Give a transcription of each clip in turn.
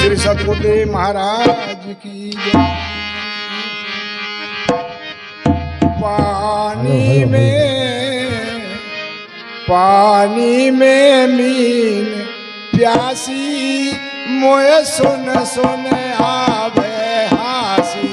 श्री सतगुरुदेव महाराज की जय। पानी में मीन प्यासी मोए सुन सुन आवे हासी।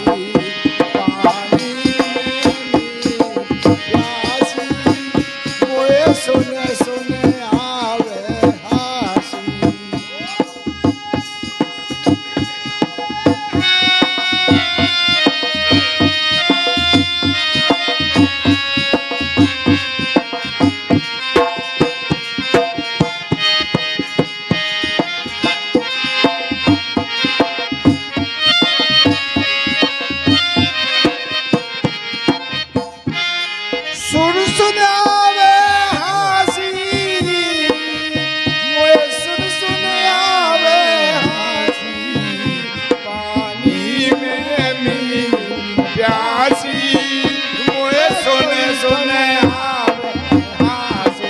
पानी में मीन प्यासी मोए सुन सुन आवे हासी।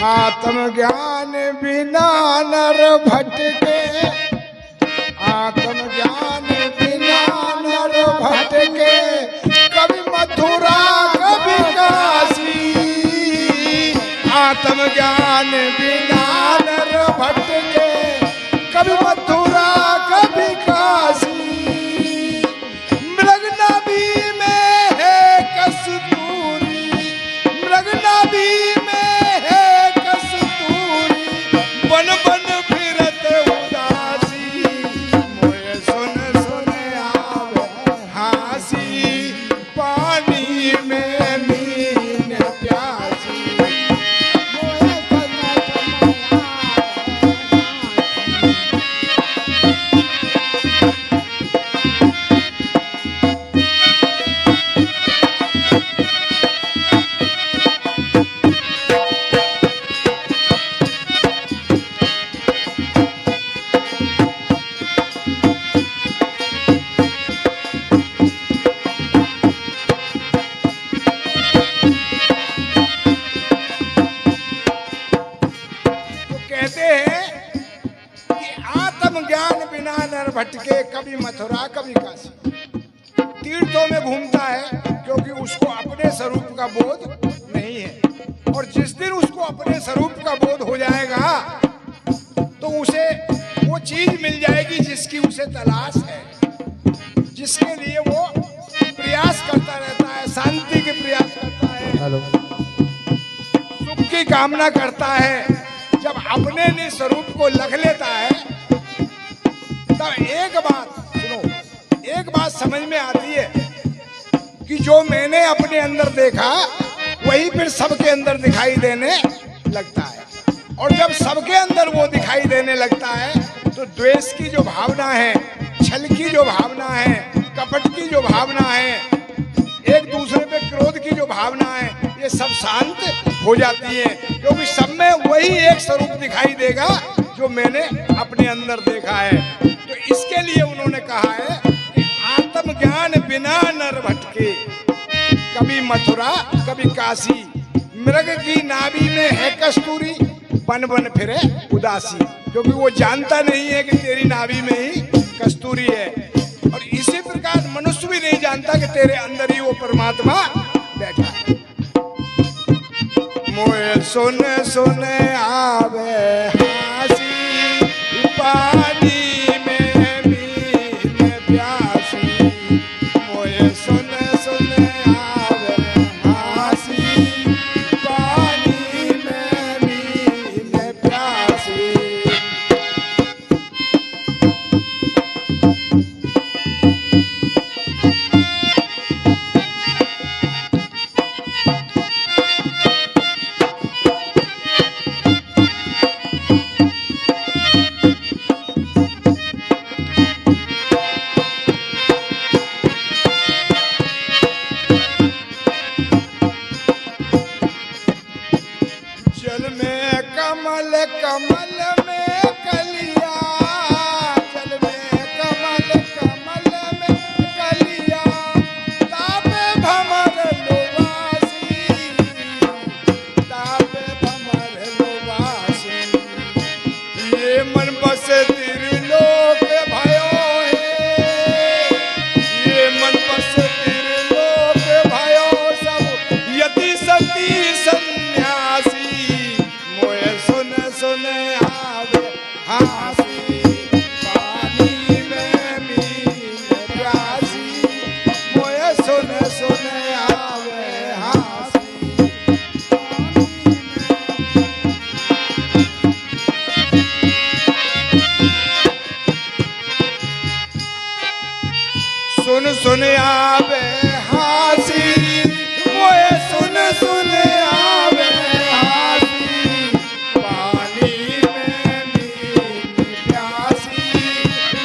आत्मज्ञान बिना नर भटके, आत्मज्ञान बिना नर भटके, कभी मथुरा कभी काशी। आत्मज्ञान बिना नर भटके, कभी मथुरा कभी काशी। मृग नबी में है कस्तूरी, मृग नबी बन बन फिरत उदासी। मोए सुन सुन आवे हासी। पानी में मीन प्यासी मोए सुन सुन भटके, कभी मथुरा कभी काशी। तीर्थों में घूमता है क्योंकि उसको अपने स्वरूप का बोध नहीं है। और जिस दिन उसको अपने स्वरूप का बोध हो जाएगा तो उसे वो चीज मिल जाएगी जिसकी उसे तलाश है, जिसके लिए वो प्रयास करता रहता है, शांति के प्रयास करता है, सुख की कामना करता है। जब अपने स्वरूप को लख लेता है तब एक बात सुनो, एक बात समझ में आती है कि जो मैंने अपने अंदर देखा वही फिर सबके अंदर दिखाई देने लगता है। और जब सबके अंदर वो दिखाई देने लगता है तो द्वेष की जो भावना है, छल की जो भावना है, कपट की जो भावना है, एक दूसरे पे क्रोध की जो भावना है, ये सब शांत हो जाती है। क्योंकि सब में वही एक स्वरूप दिखाई देगा जो मैंने अपने अंदर देखा है। तो इसके लिए उन्होंने कहा है कि आत्मज्ञान बिना नर भटके, कभी मथुरा कभी काशी। मृग की नाभि में है कस्तूरी, बन बन फिरे उदासी। क्योंकि वो जानता नहीं है कि तेरी नाभि में ही कस्तूरी है। और इसी प्रकार मनुष्य भी नहीं जानता कि तेरे अंदर ही वो परमात्मा बैठा है। मोए सुन सुन आवे हासी। पानी सुन आवे हासी, मोए सुन सुन आवे हासी, पानी में मीठी प्यासी,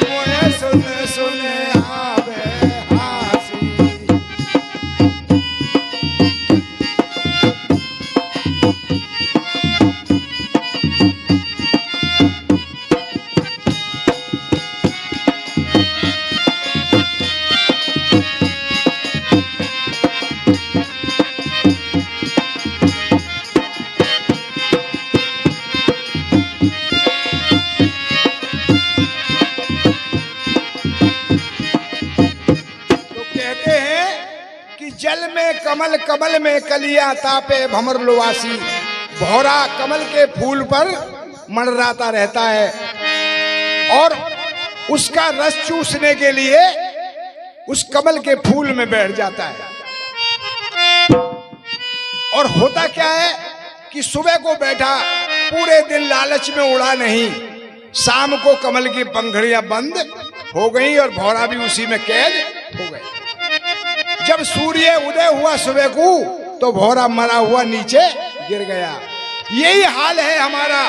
मोए सुन सुन आवे हासी। जल में कमल, कमल में कलिया, तापे भमर लोवासी। भौरा कमल के फूल पर मंडराता रहता है और उसका रस चूसने के लिए उस कमल के फूल में बैठ जाता है। और होता क्या है कि सुबह को बैठा, पूरे दिन लालच में उड़ा नहीं, शाम को कमल की पंखुड़ियां बंद हो गई और भौरा भी उसी में कैद हो गए। जब सूर्य उदय हुआ सुबह को, तो भौरा मरा हुआ नीचे गिर गया। यही हाल है हमारा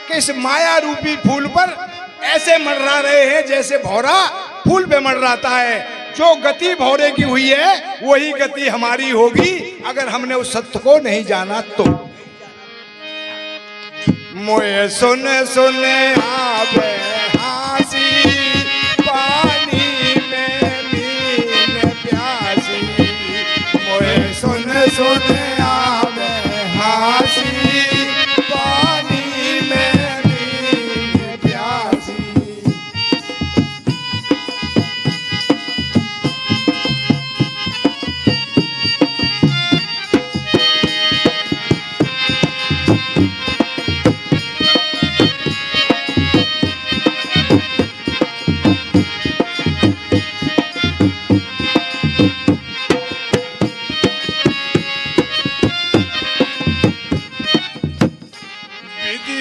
कि इस माया रूपी फूल पर ऐसे मंडरा रहे हैं जैसे भौरा फूल पे मंडराता है। जो गति भौरे की हुई है वही गति हमारी होगी अगर हमने उस सत्य को नहीं जाना तो। मोए सुन सुन आवे हासी, पानी में मीन प्यासी, मोए सुन सुन आवे हासी, पानी में मीन प्यासी।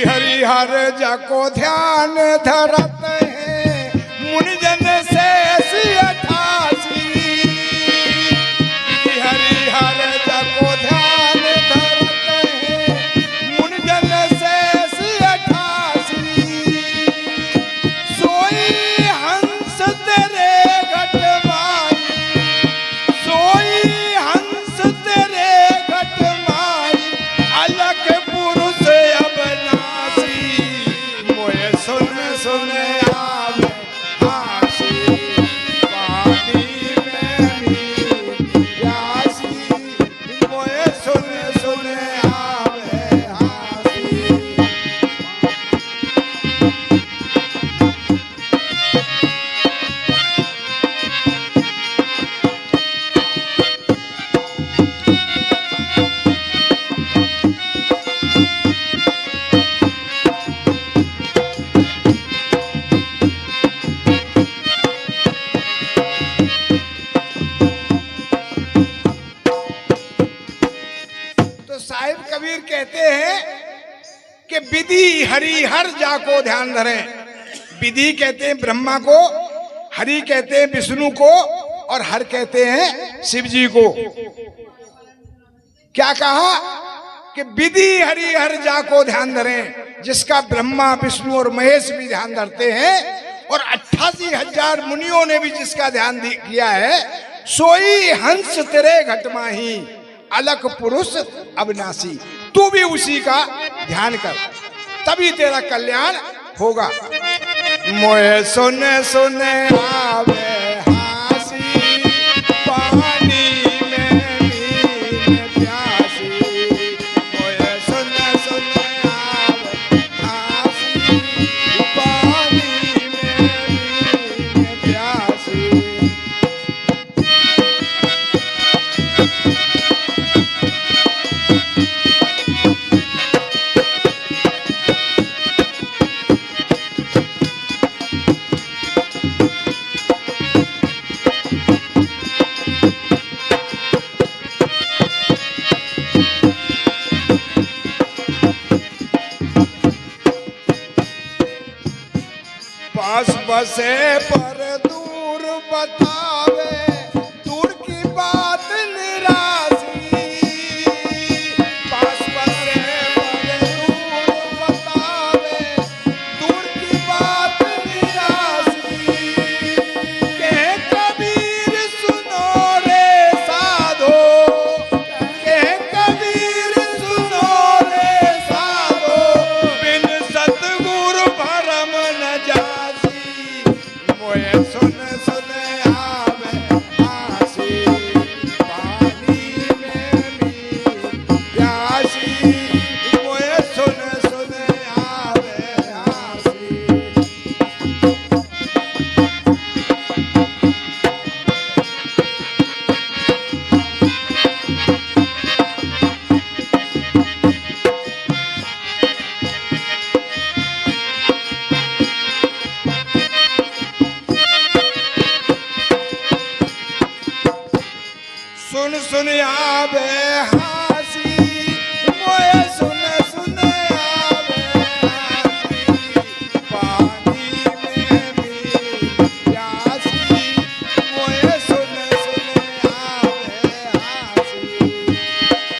हरिहर जाको ध्यान धरत है मुनिजन से 88। हरिहर जाको ध्यान धरत है मुनिजन से 88। सोई हंस तेरे घट माई, सोई हंस तेरे घट माई, अलग पुरुष सुन सुन आवे हासी, पानी में मीन प्यासी, मोए सुन सुन आवे हासी। साहिब कबीर कहते हैं कि विधि हरि हर जाको ध्यान धरें। विधि कहते हैं ब्रह्मा को, हरि कहते हैं विष्णु को और हर कहते हैं शिव जी को। क्या कहा कि विधि हरि हर जाको ध्यान धरें, जिसका ब्रह्मा विष्णु और महेश भी ध्यान धरते हैं और 88,000 मुनियों ने भी जिसका ध्यान किया है। सोई हंस तेरे घट माही, अलग पुरुष अविनाशी। तू भी उसी का ध्यान कर, तभी तेरा कल्याण होगा। मोए सुन सुन आवे हासी, पानी में मीन प्यासी, मोए सुन सुन आवे हासी, पानी में मीन प्यासी। पास बसे पर दूर बतावे, मोए सुन सुन आवे आसी, पानी में मीन प्यासी, मोए सुन सुन आवे आसी। सुन सुन आवे हासी, मोए सुन